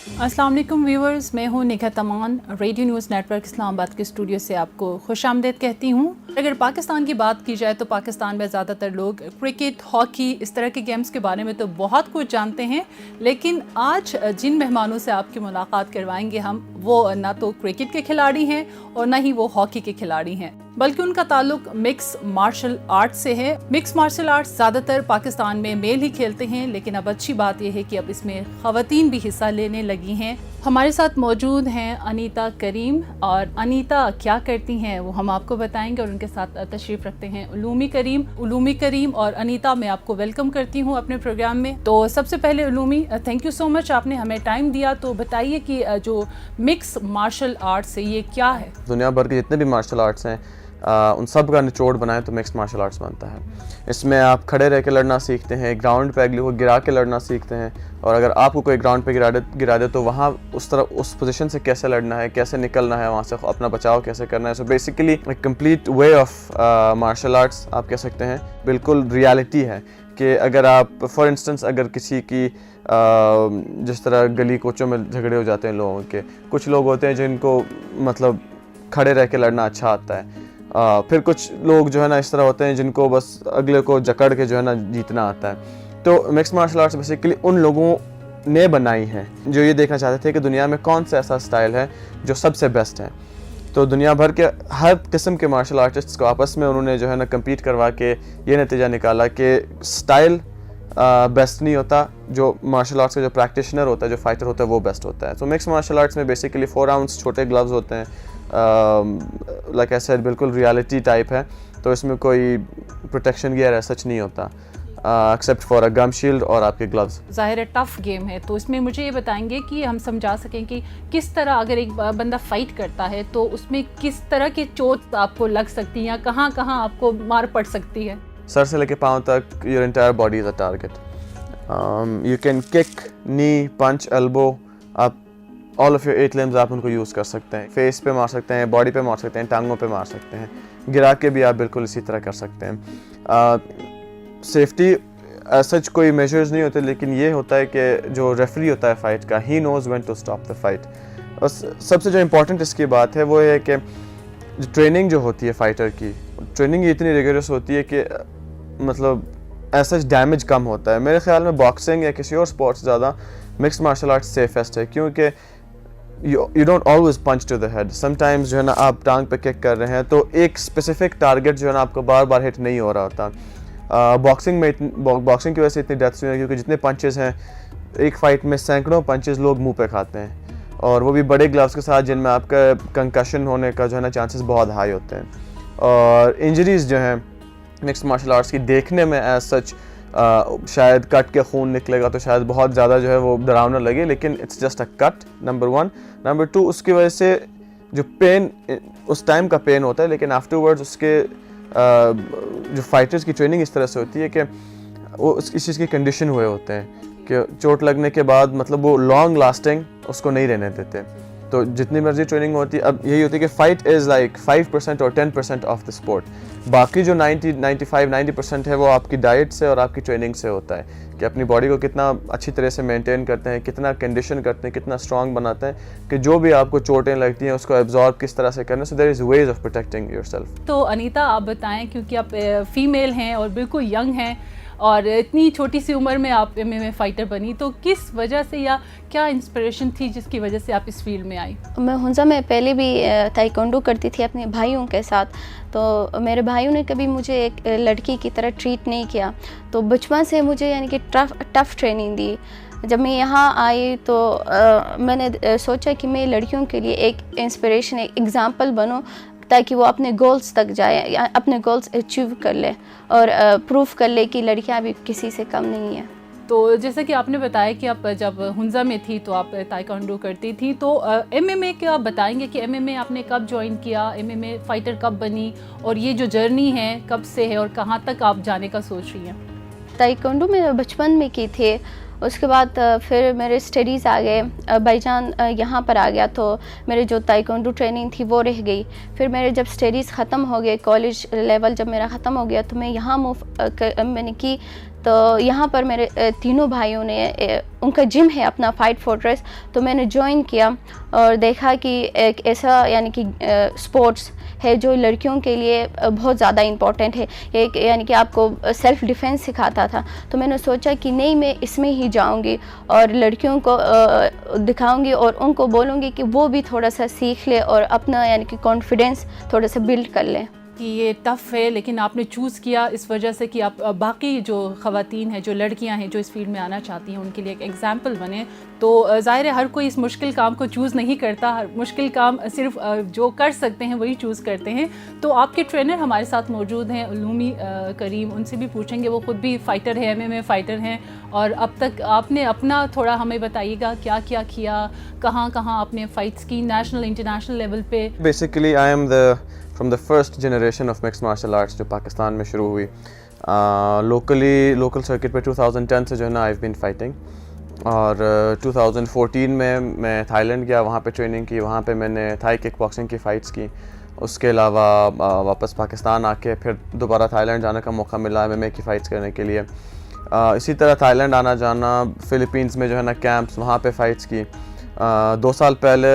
अस्सलाम वालेकुम व्यूवर्स, मैं हूँ निघत अमान। रेडियो न्यूज़ नेटवर्क इस्लामाबाद के स्टूडियो से आपको खुशामदीद कहती हूँ। अगर पाकिस्तान की बात की जाए तो पाकिस्तान में ज़्यादातर लोग क्रिकेट, हॉकी, इस तरह के गेम्स के बारे में तो बहुत कुछ जानते हैं, लेकिन आज जिन मेहमानों से आपकी मुलाकात करवाएंगे हम, वो ना तो क्रिकेट के खिलाड़ी हैं और ना ही वो हॉकी के खिलाड़ी हैं, बल्कि उनका ताल्लुक मिक्स मार्शल आर्ट से है। मिक्स मार्शल आर्ट ज़्यादातर पाकिस्तान में मेल ही खेलते हैं, लेकिन अब अच्छी बात यह है कि अब इसमें ख़वातीन भी हिस्सा लेने लगी हैं। हमारे साथ मौजूद हैं अनीता करीम, और अनीता क्या करती हैं वो हम आपको बताएंगे, और उनके साथ तशरीफ़ रखते हैं उलूमी करीम। उलूमी करीम और अनीता, मैं आपको वेलकम करती हूँ अपने प्रोग्राम में। तो सबसे पहले उलूमी, थैंक यू सो मच, आपने हमें टाइम दिया। तो बताइए कि जो मिक्स मार्शल आर्ट्स है ये क्या है? दुनिया भर के जितने भी मार्शल आर्ट्स हैं उन सब का निचोड़ बनाए तो मिक्स्ड मार्शल आर्ट्स बनता है। इसमें आप खड़े रह के लड़ना सीखते हैं, ग्राउंड पे अगले को गिरा के लड़ना सीखते हैं, और अगर आपको कोई ग्राउंड पे गिरा दे तो वहाँ उस पोजीशन से कैसे लड़ना है, कैसे निकलना है, वहाँ से अपना बचाव कैसे करना है। सो बेसिकली एक complete way of martial arts आप कह सकते हैं। बिल्कुल रियलिटी है कि अगर आप फॉर इंस्टेंस अगर किसी की जिस तरह गली कोचों में झगड़े हो जाते हैं लोगों के, कुछ लोग होते हैं जिनको मतलब खड़े रह के लड़ना अच्छा आता है, फिर कुछ लोग जो है ना इस तरह होते हैं जिनको बस अगले को जकड़ के जो है ना जीतना आता है। तो मिक्स्ड मार्शल आर्ट्स बेसिकली उन लोगों ने बनाई हैं जो ये देखना चाहते थे कि दुनिया में कौन सा ऐसा स्टाइल है जो सबसे बेस्ट है। तो दुनिया भर के हर किस्म के मार्शल आर्टिस्ट्स को आपस में उन्होंने जो है ना कम्पीट करवा के ये नतीजा निकाला कि स्टाइल बेस्ट नहीं होता, जो मार्शल आर्ट्स का जो प्रैक्टिशनर होता है, जो फाइटर होता है, वो बेस्ट होता है। तो मिक्स मार्शल आर्ट्स में बेसिकली 4 राउंड्स छोटे ग्लव्स होते हैं, लाइक आई सेड बिल्कुल रियलिटी टाइप है। तो इसमें कोई प्रोटेक्शन गियर सच नहीं होता except for a gum shield और आपके ग्लव्स। ज़ाहिर है टफ गेम है, तो इसमें मुझे ये बताएंगे कि हम समझा सकें कि किस तरह अगर एक बंदा फाइट करता है तो उसमें किस तरह की चोट आपको लग सकती है या कहाँ कहाँ आपको मार पड़ सकती है? सर से लेके पाँव तक your entire body is a target. You can kick, knee, punch, elbow, आप ऑल ऑफ योर 8 लिम्स आप उनको यूज़ कर सकते हैं। फेस पे मार सकते हैं, बॉडी पे मार सकते हैं, टांगों पे मार सकते हैं, गिरा के भी आप बिल्कुल इसी तरह कर सकते हैं। सेफ्टी सच कोई मेजर्स नहीं होते, लेकिन ये होता है कि जो रेफरी होता है फाइट का, he knows when to stop the fight. और सबसे जो इम्पोर्टेंट इसकी बात है वो है कि जो ट्रेनिंग जो होती है फाइटर की, ट्रेनिंग इतनी रिगरस होती है कि मतलब ऐसा डैमेज कम होता है। मेरे ख्याल में बॉक्सिंग या किसी और स्पोर्ट्स से ज़्यादा मिक्स्ड मार्शल आर्ट्स सेफेस्ट है, क्योंकि you don't always punch to the head. Sometimes जो है ना आप टांग पे किक कर रहे हैं तो एक स्पेसिफिक टारगेट जो है ना आपको बार बार हिट नहीं हो रहा होता। बॉक्सिंग की वजह से इतनी डेथ्स हुई हैं क्योंकि जितने पंचेस हैं एक फाइट में सैकड़ों पंचेस लोग मुंह पे खाते हैं, और वो भी बड़े ग्लव्स के साथ जिनमें आपका कंकशन होने का जो है ना चांसेस बहुत हाई होते हैं। और इंजरीज जो हैं मिक्स्ड मार्शल आर्ट्स की देखने में एज सच शायद कट के खून निकलेगा तो शायद बहुत ज़्यादा जो है वो डरावना लगे, लेकिन it's just a cut, number 1। Number 2, उसकी वजह से जो पेन उस टाइम का पेन होता है, लेकिन आफ्टरवर्ड्स उसके जो फाइटर्स की ट्रेनिंग इस तरह से होती है कि वो इस चीज़ की कंडीशन हुए होते हैं कि चोट लगने के बाद मतलब वो लॉन्ग लास्टिंग उसको नहीं रहने देते। तो जितनी मर्जी ट्रेनिंग होती है, अब यही होती है कि फ़ाइट इज़ लाइक 5% और 10% ऑफ द स्पोर्ट। बाकी जो 90% है वो आपकी डाइट से और आपकी ट्रेनिंग से होता है कि अपनी बॉडी को कितना अच्छी तरह से मेंटेन करते हैं, कितना कंडीशन करते हैं, कितना स्ट्रॉन्ग बनाते हैं कि जो भी आपको चोटें लगती हैं उसको एब्जॉर्ब किस तरह से करना। So there is ways of protecting yourself. तो अनीता, आप बताएं, क्योंकि आप फीमेल हैं और बिल्कुल यंग हैं और इतनी छोटी सी उम्र में आप एमएमए फाइटर बनी, तो किस वजह से या क्या इंस्पिरेशन थी जिसकी वजह से आप इस फील्ड में आई? मैं हुंजा में पहले भी ताइक्वांडो करती थी अपने भाइयों के साथ, तो मेरे भाइयों ने कभी मुझे एक लड़की की तरह ट्रीट नहीं किया, तो बचपन से मुझे यानी कि टफ़ ट्रेनिंग दी। जब मैं यहाँ आई तो मैंने सोचा कि मैं लड़कियों के लिए एक इंस्पिरेशन, एक एग्ज़ाम्पल बनूँ ताकि वो अपने गोल्स तक जाए या अपने गोल्स अचीव कर ले और प्रूफ कर ले कि लड़कियाँ भी किसी से कम नहीं है। तो जैसा कि आपने बताया कि आप जब हुंजा में थी तो आप ताइक्वांडो करती थी, तो एमएमए क्या आप बताएंगे कि एमएमए आपने कब ज्वाइन किया, एमएमए फाइटर कब बनी, और ये जो जर्नी है कब से है और कहाँ तक आप जाने का सोच रही हैं? ताइक्वांडो में बचपन में की थी, उसके बाद फिर मेरे स्टडीज़ आ गए, भाईजान यहाँ पर आ गया तो मेरे जो ताइक्वांडो ट्रेनिंग थी वो रह गई। फिर मेरे जब स्टडीज़ ख़त्म हो गए, कॉलेज लेवल जब मेरा ख़त्म हो गया तो मैं यहाँ मैंने की तो यहाँ पर मेरे तीनों भाइयों ने उनका जिम है अपना फाइट फोर्ट्रेस, तो मैंने ज्वाइन किया और देखा कि एक ऐसा यानी कि स्पोर्ट्स है जो लड़कियों के लिए बहुत ज़्यादा इम्पॉर्टेंट है, एक यानी कि आपको सेल्फ़ डिफेंस सिखाता था। तो मैंने सोचा कि नहीं, मैं इसमें ही जाऊंगी और लड़कियों को दिखाऊंगी और उनको बोलूँगी कि वो भी थोड़ा सा सीख ले और अपना यानी कि कॉन्फिडेंस थोड़ा सा बिल्ड कर ले। कि ये टफ़ है, लेकिन आपने चूज़ किया इस वजह से कि आप बाकी जो ख़वातीन हैं, जो लड़कियां हैं जो इस फील्ड में आना चाहती हैं, उनके लिए एक एग्जाम्पल बने। तो ज़ाहिर है हर कोई इस मुश्किल काम को चूज़ नहीं करता, हर मुश्किल काम सिर्फ जो कर सकते हैं वही चूज़ करते हैं। तो आपके ट्रेनर हमारे साथ मौजूद हैं, उलूमी करीम, उनसे भी पूछेंगे। वो ख़ुद भी फ़ाइटर है, MMA फ़ाइटर हैं, और अब तक आपने अपना थोड़ा हमें बताइएगा क्या क्या किया, कहाँ कहाँ आपने फ़ाइट्स की, नेशनल इंटरनेशनल लेवल पे। Basically I am from the first generation of mixed martial arts जो पाकिस्तान में शुरू हुई। लोकल सर्किट पे 2010 से जो है ना आई हैव बीन फाइटिंग, और 2014 में मैं थाईलैंड गया, वहाँ पे ट्रेनिंग की, वहाँ पे मैंने थाई किक बॉक्सिंग की फ़ाइट्स की। उसके अलावा वापस पाकिस्तान आके फिर दोबारा थाईलैंड जाने का मौका मिला MMA की फ़ाइट्स करने के लिए। इसी तरह थाईलैंड आना जाना, फ़िलीपींस में जो है ना कैंप्स, वहाँ पे फ़ाइट्स की। 2 साल पहले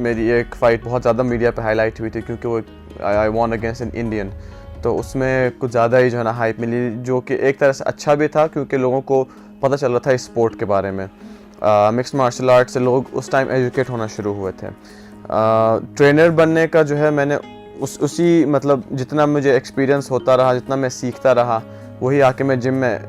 मेरी एक फ़ाइट बहुत ज़्यादा मीडिया पे हाईलाइट हुई थी, क्योंकि वो आई वॉन अगेंस्ट एन इंडियन, तो उसमें कुछ ज़्यादा ही जो है ना हाइप मिली, जो कि एक तरह से अच्छा भी था क्योंकि लोगों को पता चल रहा था इस स्पोर्ट के बारे में। मिक्स्ड मार्शल आर्ट से लोग उस टाइम एजुकेट होना शुरू हुए थे। ट्रेनर बनने का जो है मैंने उसी मतलब जितना मुझे एक्सपीरियंस होता रहा, जितना मैं सीखता रहा, वही आके मैं जिम में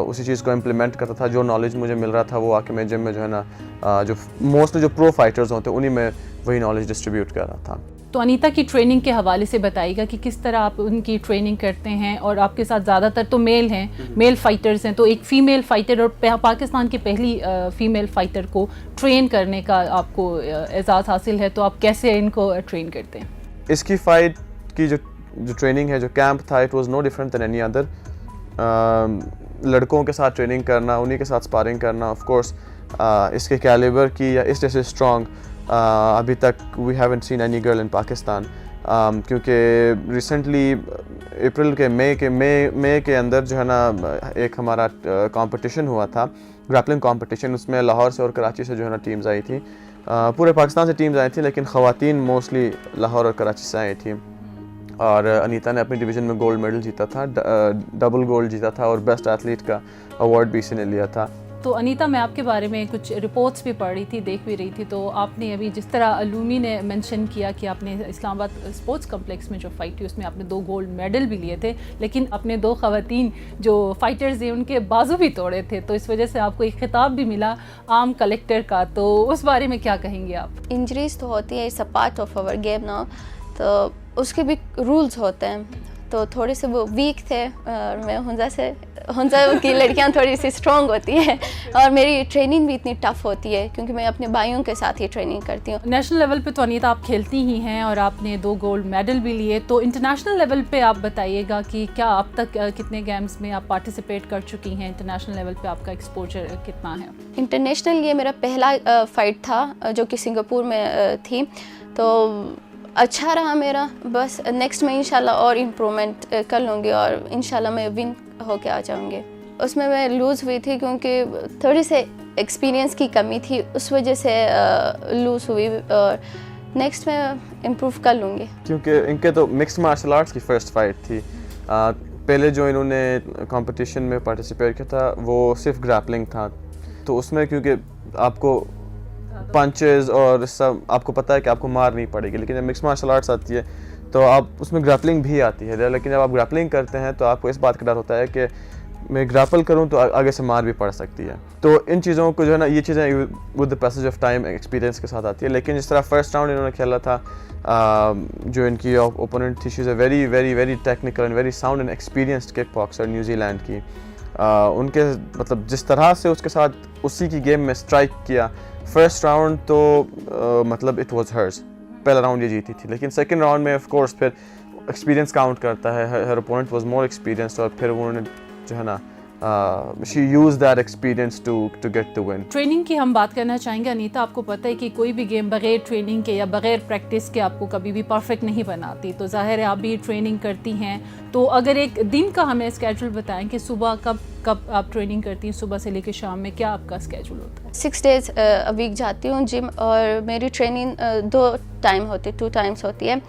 उसी चीज़ को इम्प्लीमेंट करता था। जो नॉलेज मुझे मिल रहा था वो आके मैं जिम में जो है ना जो मोस्टली जो प्रो फाइटर्स होते हैं उन्हीं में वही नॉलेज डिस्ट्रीब्यूट कर रहा था। तो अनीता की ट्रेनिंग के हवाले से बताइएगा कि किस तरह आप उनकी ट्रेनिंग करते हैं, और आपके साथ ज़्यादातर तो मेल हैं, मेल फाइटर्स हैं, तो एक फ़ीमेल फ़ाइटर और पाकिस्तान की पहली फ़ीमेल फ़ाइटर को ट्रेन करने का आपको एजाज़ हासिल है, तो आप कैसे इनको ट्रेन करते हैं? इसकी फ़ाइट की जो ट्रेनिंग है, जो कैंप था, it was no different than any other. लड़कों के साथ ट्रेनिंग करना, उन्हीं के साथ स्पारिंग करना, ऑफ कोर्स इसके कैलिबर की या इस जैसे स्ट्रॉन्ग अभी तक we haven't seen any girl in Pakistan, क्योंकि रिसेंटली अप्रैल के मई के अंदर जो है ना एक हमारा कंपटीशन हुआ था, ग्रैपलिंग कंपटीशन। उसमें लाहौर से और कराची से जो है ना टीम्स आई थी, पूरे पाकिस्तान से टीम्स आई थी, लेकिन ख़वातीन मोस्टली लाहौर और कराची से आई थी। और अनीता ने अपनी डिवीज़न में गोल्ड मेडल जीता था, डबल गोल्ड जीता था, और बेस्ट एथलीट का अवार्ड भी इसी ने लिया था। तो अनीता, मैं आपके बारे में कुछ रिपोर्ट्स भी पढ़ रही थी, देख भी रही थी, तो आपने अभी जिस तरह अलूमी ने मेंशन किया कि आपने इस्लामाबाद स्पोर्ट्स कॉम्प्लेक्स में जो फ़ाइट थी उसमें आपने 2 गोल्ड मेडल भी लिए थे, लेकिन अपने 2 ख़वातीन जो फ़ाइटर्स थे उनके बाजू भी तोड़े थे, तो इस वजह से आपको एक खिताब भी मिला आर्म कलेक्टर का, तो उस बारे में क्या कहेंगे आप? इंजरीज तो होती है, it's a part of our game ना, तो उसके भी रूल्स होते हैं। तो थोड़े से वो वीक थे और मैं हुंजा की लड़कियां थोड़ी सी स्ट्रॉन्ग होती हैं, और मेरी ट्रेनिंग भी इतनी टफ़ होती है क्योंकि मैं अपने भाइयों के साथ ही ट्रेनिंग करती हूँ। नेशनल लेवल पे तो अनीता आप खेलती ही हैं और आपने 2 गोल्ड मेडल भी लिए, तो इंटरनेशनल लेवल पे आप बताइएगा कि क्या अब तक कितने गेम्स में आप पार्टिसिपेट कर चुकी हैं, इंटरनेशनल लेवल पे आपका एक्सपोजर कितना है? इंटरनेशनल ये मेरा पहला फ़ाइट था जो कि सिंगापुर में थी, तो अच्छा रहा मेरा। बस नेक्स्ट में इंशाल्लाह और इम्प्रूवमेंट कर लूँगी और इंशाल्लाह मैं विन होके आ जाऊँगी। उसमें मैं लूज़ हुई थी क्योंकि थोड़ी से एक्सपीरियंस की कमी थी, उस वजह से लूज़ हुई, और नेक्स्ट में इम्प्रूव कर लूँगी। क्योंकि इनके तो मिक्स्ड मार्शल आर्ट्स की फ़र्स्ट फाइट थी। पहले जो इन्होंने कंपटीशन में पार्टिसिपेट किया था वो सिर्फ ग्रैपलिंग था, तो उसमें क्योंकि आपको पंचेस और सब आपको पता है कि आपको मार नहीं पड़ेगी, लेकिन जब मिक्स मार्शल आर्ट्स आती है तो आप उसमें ग्रैपलिंग भी आती है, लेकिन जब आप ग्रैपलिंग करते हैं तो आपको इस बात का डर होता है कि मैं ग्रैपल करूं तो आगे से मार भी पड़ सकती है। तो इन चीज़ों को जो है ना, ये चीज़ें with the passage of time experience के साथ आती है। लेकिन जिस तरह फर्स्ट राउंड इन्होंने खेला था, जो इनकी ओपोनेंट थी, she is a very very very technical and very sound and experienced kick boxer New Zealand की। उनके मतलब जिस तरह से उसके साथ उसी की गेम में स्ट्राइक किया, फर्स्ट राउंड तो मतलब इट वाज हर्स, पहला राउंड ये जीती थी, लेकिन सेकंड राउंड में ऑफ कोर्स फिर एक्सपीरियंस काउंट करता है, हर ओपोनेंट वाज मोर एक्सपीरियंस्ड, और फिर उन्होंने जो है ना she used that experience to get the win. Training की हम बात करना चाहेंगे अनीता, आपको पता है कि कोई भी गेम बगैर ट्रेनिंग के या बगैर प्रैक्टिस के आपको कभी भी परफेक्ट नहीं बनाती, तो जाहिर है आप भी ट्रेनिंग करती हैं, तो अगर एक दिन का हमें स्केड्यूल बताएं कि सुबह कब आप ट्रेनिंग करती हैं, सुबह से लेकर शाम में क्या आपका स्केड्यूल होता है? 6 days a week जाती हूँ जिम, और मेरी ट्रेनिंग 2 टाइम्स होती है,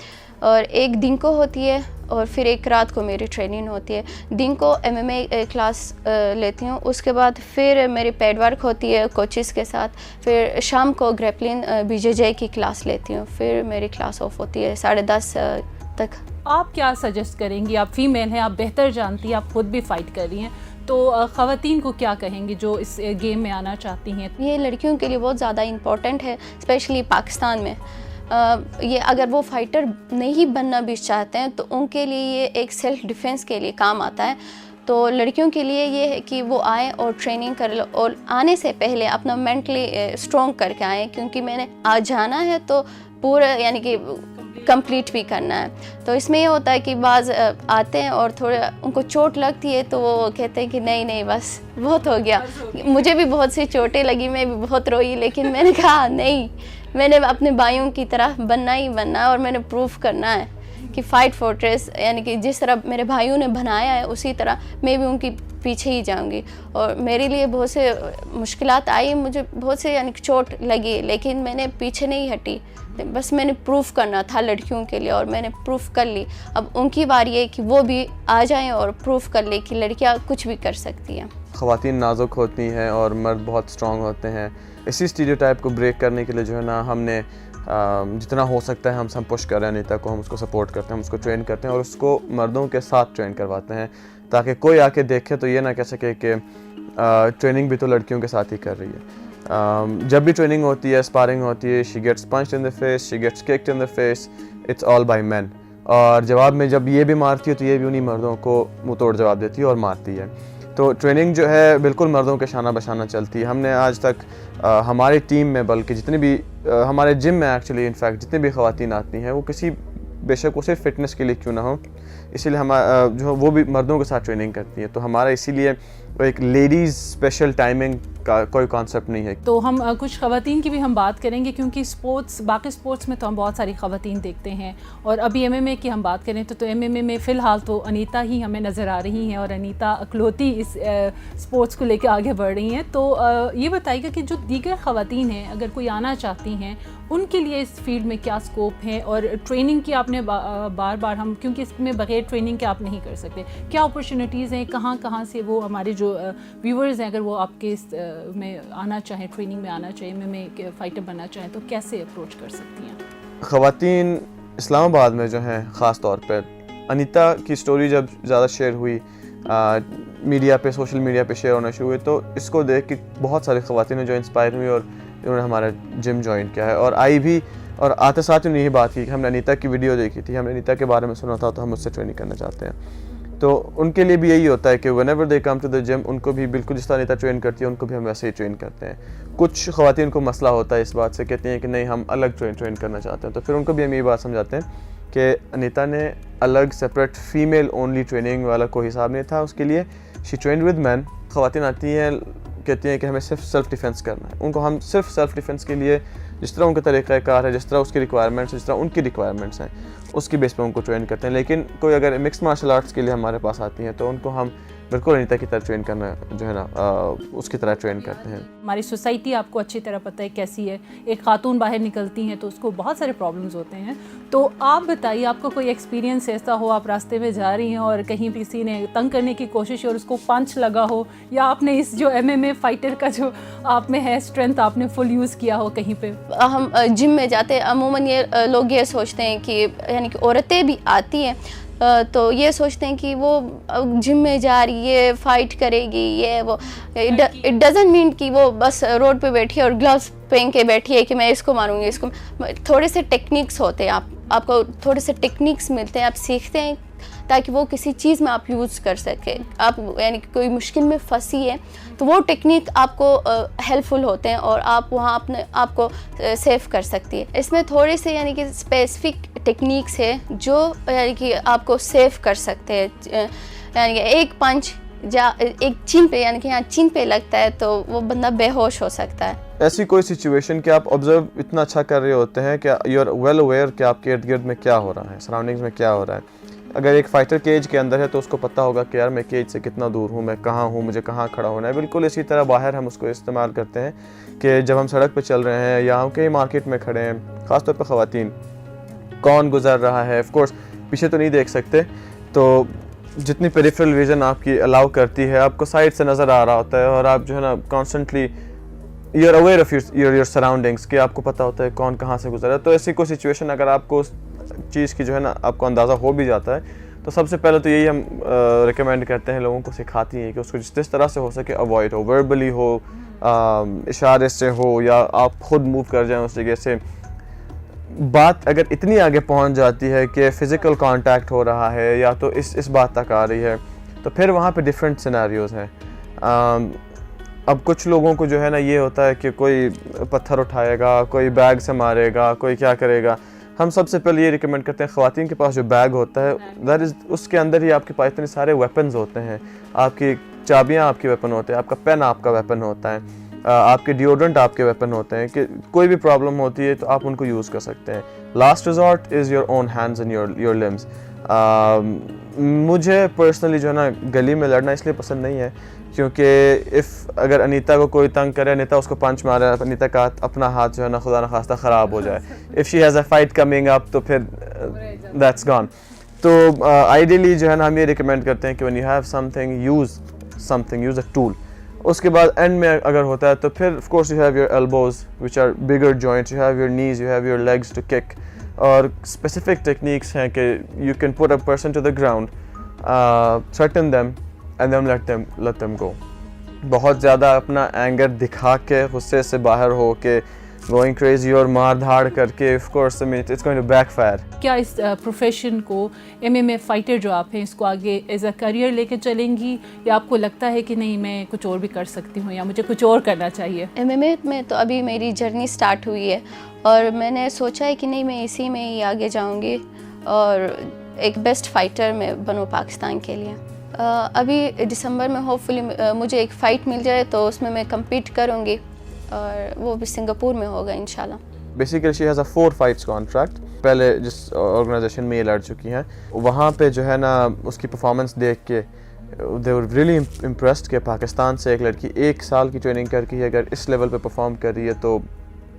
और एक दिन को होती है और फिर एक रात को मेरी ट्रेनिंग होती है। दिन को MMA क्लास लेती हूँ, उसके बाद फिर मेरी पैड वर्क होती है कोचेस के साथ, फिर शाम को ग्रैपलिन BJJ की क्लास लेती हूँ, फिर मेरी क्लास ऑफ होती है 10:30 तक। आप क्या सजेस्ट करेंगी? आप फीमेल हैं, आप बेहतर जानती हैं, आप खुद भी फाइट कर रही हैं, तो ख़वातीन को क्या कहेंगी जो इस गेम में आना चाहती हैं? ये लड़कियों के लिए बहुत ज़्यादा इम्पोर्टेंट है, स्पेशली पाकिस्तान में। ये अगर वो फाइटर नहीं बनना भी चाहते हैं तो उनके लिए ये एक सेल्फ डिफेंस के लिए काम आता है। तो लड़कियों के लिए ये है कि वो आए और ट्रेनिंग कर लो, और आने से पहले अपना मेंटली स्ट्रॉन्ग करके आए, क्योंकि मैंने आज जाना है तो पूरा यानी कि कंप्लीट भी करना है। तो इसमें ये होता है कि बाज़ आते हैं और थोड़ा उनको चोट लगती है तो वो कहते हैं कि नहीं बस बहुत हो गया। मुझे भी बहुत सी चोटें लगी, मैं भी बहुत रोई, लेकिन मैंने कहा नहीं, मैंने अपने भाइयों की तरह बनना ही बनना है, और मैंने प्रूफ करना है कि फाइट फोर्ट्रेस यानी कि जिस तरह मेरे भाइयों ने बनाया है उसी तरह मैं भी उनकी पीछे ही जाऊंगी। और मेरे लिए बहुत से मुश्किलात आई, मुझे बहुत से यानी कि चोट लगी, लेकिन मैंने पीछे नहीं हटी, बस मैंने प्रूफ करना था लड़कियों के लिए, और मैंने प्रूफ कर ली। अब उनकी बारी है कि वो भी आ जाएं और प्रूफ कर ले कि लड़कियां कुछ भी कर सकती हैं। ख़वातीन नाजुक होती हैं और मर्द बहुत स्ट्रॉन्ग होते हैं। इसी स्टीरियोटाइप को ब्रेक करने के लिए जो है ना, हमने जितना हो सकता है हम पुश कर रहे हैं अनीता को, हम उसको सपोर्ट करते हैं, हम उसको ट्रेन करते हैं और उसको मर्दों के साथ ट्रेन करवाते हैं, ताकि कोई आके देखे तो ये ना कह सके कि ट्रेनिंग भी तो लड़कियों के साथ ही कर रही है। जब भी ट्रेनिंग होती है, स्पारिंग होती है, she gets punched in the face, she gets kicked in the face, it's all by man. और जवाब में जब ये भी मारती है तो ये भी उन्हीं मर्दों को मुँह तोड़ जवाब देती है और मारती है। तो ट्रेनिंग जो है बिल्कुल मर्दों के शाना बशाना चलती है। हमने आज तक हमारी टीम में, बल्कि जितनी भी हमारे जिम में एक्चुअली इनफैक्ट जितनी भी ख़वातीन आती हैं, वो किसी बेशक वो सिर्फ फिटनेस के लिए क्यों ना हो, इसीलिए हम जो वो भी मर्दों के साथ ट्रेनिंग करती हैं। तो हमारा इसीलिए एक लेडीज़ स्पेशल टाइमिंग का कोई कॉन्सेप्ट नहीं है। तो हम कुछ ख़वातीन की भी हम बात करेंगे, क्योंकि बाकी स्पोर्ट्स में तो हम बहुत सारी ख़वातीन देखते हैं, और अभी MMA की हम बात करें तो MMA में फ़िलहाल तो अनीता ही हमें नज़र आ रही हैं, और अनीता अकलौती इस स्पोर्ट्स को लेकर आगे बढ़ रही हैं। तो ये बताइएगा कि जो दीगर ख़वातीन हैं, अगर कोई आना चाहती हैं, उनके लिए इस फील्ड में क्या स्कोप है, और ट्रेनिंग की आपने बार बार हम, क्योंकि इसमें बगैर ट्रेनिंग के आप नहीं कर सकते, क्या अपॉर्चुनिटीज़ हैं, कहाँ से वो हमारे जो व्यूवर्स हैं, अगर वो आपके में आना चाहें, ट्रेनिंग में आना चाहिए, MMA के फाइटर बनना चाहें, तो कैसे अप्रोच कर सकती हैं? ख़वातीन इस्लामाबाद में जो हैं ख़ास तौर पर, अनीता की स्टोरी जब ज़्यादा शेयर हुई मीडिया पे, सोशल मीडिया पे शेयर होना शुरू हुई, तो इसको देख के बहुत सारी ख़वातीन जो इंस्पायर हुई और उन्होंने हमारा जिम ज्वाइन किया है, और आई भी, और आते साथ उन्हें यही बात की कि हमने अनीता की वीडियो देखी थी, हमने अनीता के बारे में सुना था, तो हम उससे ट्रेनिंग करना चाहते हैं। तो उनके लिए भी यही होता है कि whenever they come to the gym, उनको भी बिल्कुल जिस तरह अनीता ट्रेन करती है, उनको भी हम वैसे ही ट्रेन करते हैं। कुछ ख़वातीन को मसला होता है इस बात से, कहती हैं कि नहीं हम अलग ट्रेन करना चाहते हैं, तो फिर उनको भी हम यही बात समझाते हैं कि अनीता ने अलग सेपरेट फीमेल ओनली ट्रेनिंग वाला कोई हिसाब नहीं था उसके लिए, शी ट्रेन विद मैन। ख़वातीन आती हैं, कहती हैं कि हमें सिर्फ सेल्फ डिफेंस करना है, उनको हम सिर्फ सेल्फ डिफेंस के लिए जिस तरह उनका तरीक़ाकार है, जिस तरह उसकी रिक्वायरमेंट्स, जिस तरह उनकी रिक्वायरमेंट्स हैं, उसकी बेस पे उनको ट्रेन करते हैं। लेकिन कोई अगर मिक्स मार्शल आर्ट्स के लिए हमारे पास आती हैं तो उनको हम बिल्कुल अनीता की तरह ट्रेन करना जो है ना उसकी तरह ट्रेन करते हैं। हमारी सोसाइटी आपको अच्छी तरह पता है कैसी है, एक खातून बाहर निकलती हैं तो उसको बहुत सारे प्रॉब्लम्स होते हैं। तो आप बताइए, आपको कोई एक्सपीरियंस ऐसा हो, आप रास्ते में जा रही हैं और कहीं किसी ने तंग करने की कोशिश और उसको पंच लगा हो, या आपने इस जो MMA फाइटर का जो आप में है स्ट्रेंथ आपने फुल यूज़ किया हो कहीं पे? हम जिम में जाते हैं, अमूमन ये लोग ये सोचते हैं कि यानी कि औरतें भी आती हैं तो ये सोचते हैं कि वो जिम में जा रही है, फाइट करेगी, ये वो। इट डजंट मीन कि वो बस रोड पे बैठी है और ग्लव्स पहन के बैठी है कि मैं इसको मारूंगी, इसको। थोड़े से टेक्निक्स होते हैं, आपको थोड़े से टेक्निक्स मिलते हैं, आप सीखते हैं ताकि वो किसी चीज़ में आप यूज़ कर सके। आप यानी कि कोई मुश्किल में फंसी है तो वो टेक्निक आपको हेल्पफुल होते हैं और आप वहाँ अपने आप को सेव कर सकती है। इसमें थोड़ी सी यानी कि स्पेसिफिक टेक्निक्स है जो यानी कि आपको सेव कर सकते हैं। यानी कि एक पंच एक चिन पे यानी कि यहाँ चिन पे लगता है तो वो बंदा बेहोश हो सकता है। ऐसी कोई सिचुएशन कि आप ऑब्जर्व इतना अच्छा कर रहे होते हैं कि यू आर वेल अवेयर कि आपके इर्द गिर्द में क्या हो रहा है, सराउंडिंग्स में क्या हो रहा है। अगर एक फाइटर केज के अंदर है तो उसको पता होगा कि यार मैं केज से कितना दूर हूँ, मैं कहाँ हूँ, मुझे कहाँ खड़ा होना है। बिल्कुल इसी तरह बाहर हम उसको इस्तेमाल करते हैं कि जब हम सड़क पर चल रहे हैं या हम कहीं मार्केट में खड़े हैं, ख़ासतौर पर ख़वातीन, कौन गुजर रहा है, ऑफ कोर्स पीछे तो नहीं देख सकते, तो जितनी पेरिफेरल विजन आपकी अलाउ करती है, आपको साइड से नज़र आ रहा होता है और आप जो है ना constantly you are aware of your surroundings कि आपको पता होता है कौन कहाँ से गुजर रहा है। तो ऐसी कोई सिचुएशन अगर आपको उस चीज़ की जो है ना आपको अंदाज़ा हो भी जाता है तो सबसे पहले तो यही हम रिकमेंड करते हैं, लोगों को सिखाती हैं कि उसको जिस तरह से हो सके अवॉइड हो, वर्बली हो, इशारे से हो, या आप खुद मूव कर जाएं उस जगह से। बात अगर इतनी आगे पहुंच जाती है कि फ़िज़िकल कांटेक्ट हो रहा है या तो इस बात तक आ रही है तो फिर वहाँ पे डिफरेंट सिनेरियोज़ हैं। अब कुछ लोगों को जो है ना ये होता है कि कोई पत्थर उठाएगा, कोई बैग से मारेगा, कोई क्या करेगा। हम सबसे पहले ये रिकमेंड करते हैं ख़वातीन के पास जो बैग होता है दैट इज़ उसके अंदर ही आपके पास इतने सारे वेपन्स होते हैं। आपकी चाबियाँ आपके वेपन होते हैं, आपका पेन आपका वेपन होता है, आपके डिओड्रेंट आपके वेपन होते हैं कि कोई भी प्रॉब्लम होती है तो आप उनको यूज़ कर सकते हैं। Last resort is your own hands and your limbs. मुझे पर्सनली जो है ना गली में लड़ना इसलिए पसंद नहीं है क्योंकि अगर अनीता को कोई तंग करे, अनीता उसको पंच मारे, अनीता का अपना हाथ जो है ना खुदा न खास्ता ख़राब हो जाए, if she has a fight coming up तो फिर दैट्स गॉन। तो आइडियली जो है ना हम ये रिकमेंड करते हैं कि when you have something use a tool. उसके बाद एंड में अगर होता है तो फिर of course you have your elbows which are bigger joints, you have your knees, you have your legs to kick, और स्पेसिफिक टेक्निक्स हैं कि you can put a person to the ground, threaten them and then let them go. बहुत ज़्यादा अपना anger दिखा के, गुस्से से बाहर हो के, गोइंग क्रेजी और मार धाड़ करके of course it's going to backfire. क्या इस प्रोफेशन को, एमएमए फाइटर जो आप हैं, इसको आगे एज अ करियर लेके चलेंगी या आपको लगता है कि नहीं मैं कुछ और भी कर सकती हूँ या मुझे कुछ और करना चाहिए? एमएमए में तो अभी मेरी जर्नी स्टार्ट हुई है और मैंने सोचा है कि नहीं मैं इसी में ही आगे जाऊँगी और एक बेस्ट फाइटर में बनूँ पाकिस्तान के लिए। अभी दिसंबर में होपफुली मुझे एक फ़ाइट मिल जाए तो उसमें मैं कम्पीट करूँगी और वो भी सिंगापुर में होगा इंशाल्लाह। Basically she has a 4 fights contract. पहले जिस ऑर्गेनाइजेशन में ये लड़ चुकी हैं वहाँ पे जो है ना उसकी परफॉर्मेंस देख के दे वर रियली इम्प्रेस्ड कि पाकिस्तान से एक लड़की 1 साल की ट्रेनिंग करके ही अगर इस लेवल पे परफॉर्म कर रही है तो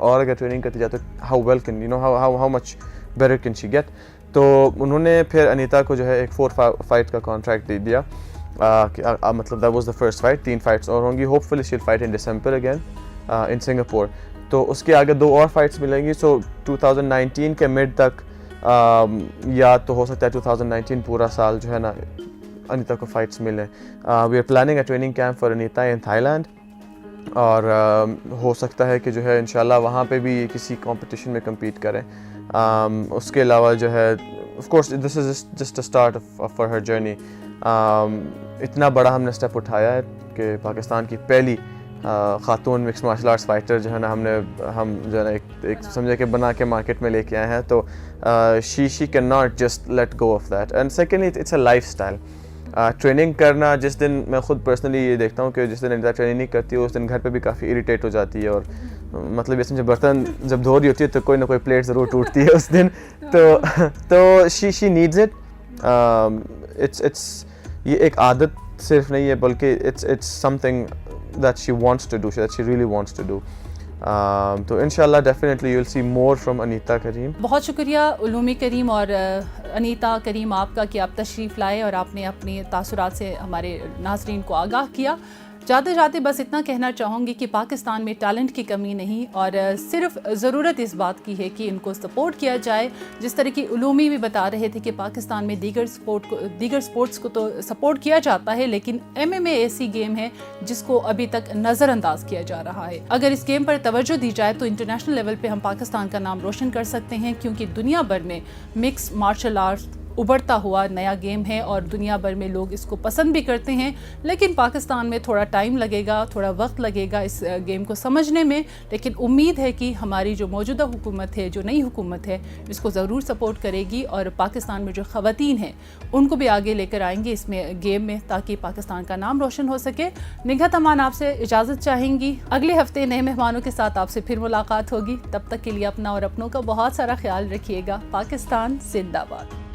और अगर ट्रेनिंग करती जाए तो how well can you know how much better can she get. तो उन्होंने फिर अनीता को जो है एक 4 फाइट का कॉन्ट्रैक्ट दे दिया मतलब that was the first fight. 3 fights और होंगी, hopefully she will fight in December again in Singapore. तो उसके आगे 2 और फाइट्स मिलेंगी। सो 2019 के मिड तक या तो हो सकता है 2019 पूरा साल जो है ना अनीता को फाइट्स मिले। We are planning a training camp for Anita in Thailand और हो सकता है कि जो है इंशाल्लाह वहाँ पे भी किसी कंपटीशन में compete करें। उसके अलावा जो है of course this is just a start for her journey. इतना बड़ा हमने स्टेप उठाया है कि पाकिस्तान की पहली खातून मिक्स मार्शल आर्ट्स फाइटर जो है ना हम जो है ना एक समझे कि बना के मार्केट में लेके आए हैं। तो she can not just let go of that. And secondly it's a life style. Training करना, जिस दिन मैं खुद पर्सनली ये देखता हूँ कि जिस दिन अनीता ट्रेनिंग नहीं करती है उस दिन घर पे भी काफ़ी इरिटेट हो जाती है और मतलब ये समझे बर्तन जब धो रही होती है तो कोई ना कोई प्लेट ज़रूर टूटती है उस दिन। तो शी नीड्स इट। इट्स ये एक आदत सिर्फ नहीं है बल्कि it's something that she wants to do, that she really wants to do. तो इंशाल्लाह definitely you will see more from Anita Karim. बहुत शुक्रिया उलूमी करीम और अनीता करीम आपका कि आप तशरीफ़ लाए और आपने अपने तासुरात से हमारे नाज़रीन को आगाह किया। जाते जाते बस इतना कहना चाहूँगी कि पाकिस्तान में टैलेंट की कमी नहीं और सिर्फ ज़रूरत इस बात की है कि इनको सपोर्ट किया जाए। जिस तरह की उलूमी भी बता रहे थे कि पाकिस्तान में दीगर स्पोर्ट्स को तो सपोर्ट किया जाता है लेकिन एमएमए ऐसी गेम है जिसको अभी तक नज़रअंदाज किया जा रहा है। अगर इस गेम पर तवज्जो दी जाए तो इंटरनेशनल लेवल पर हम पाकिस्तान का नाम रोशन कर सकते हैं क्योंकि दुनिया भर में मिक्स मार्शल आर्ट्स उभरता हुआ नया गेम है और दुनिया भर में लोग इसको पसंद भी करते हैं, लेकिन पाकिस्तान में थोड़ा टाइम लगेगा, थोड़ा वक्त लगेगा इस गेम को समझने में। लेकिन उम्मीद है कि हमारी जो मौजूदा हुकूमत है, जो नई हुकूमत है, इसको ज़रूर सपोर्ट करेगी और पाकिस्तान में जो ख़वातीन हैं उनको भी आगे लेकर आएंगे इसमें गेम में, ताकि पाकिस्तान का नाम रोशन हो सके। निगात अमान आपसे इजाज़त चाहेंगी। अगले हफ्ते नए मेहमानों के साथ आपसे फिर मुलाकात होगी। तब तक के लिए अपना और अपनों का बहुत सारा ख्याल रखिएगा। पाकिस्तान जिंदाबाद।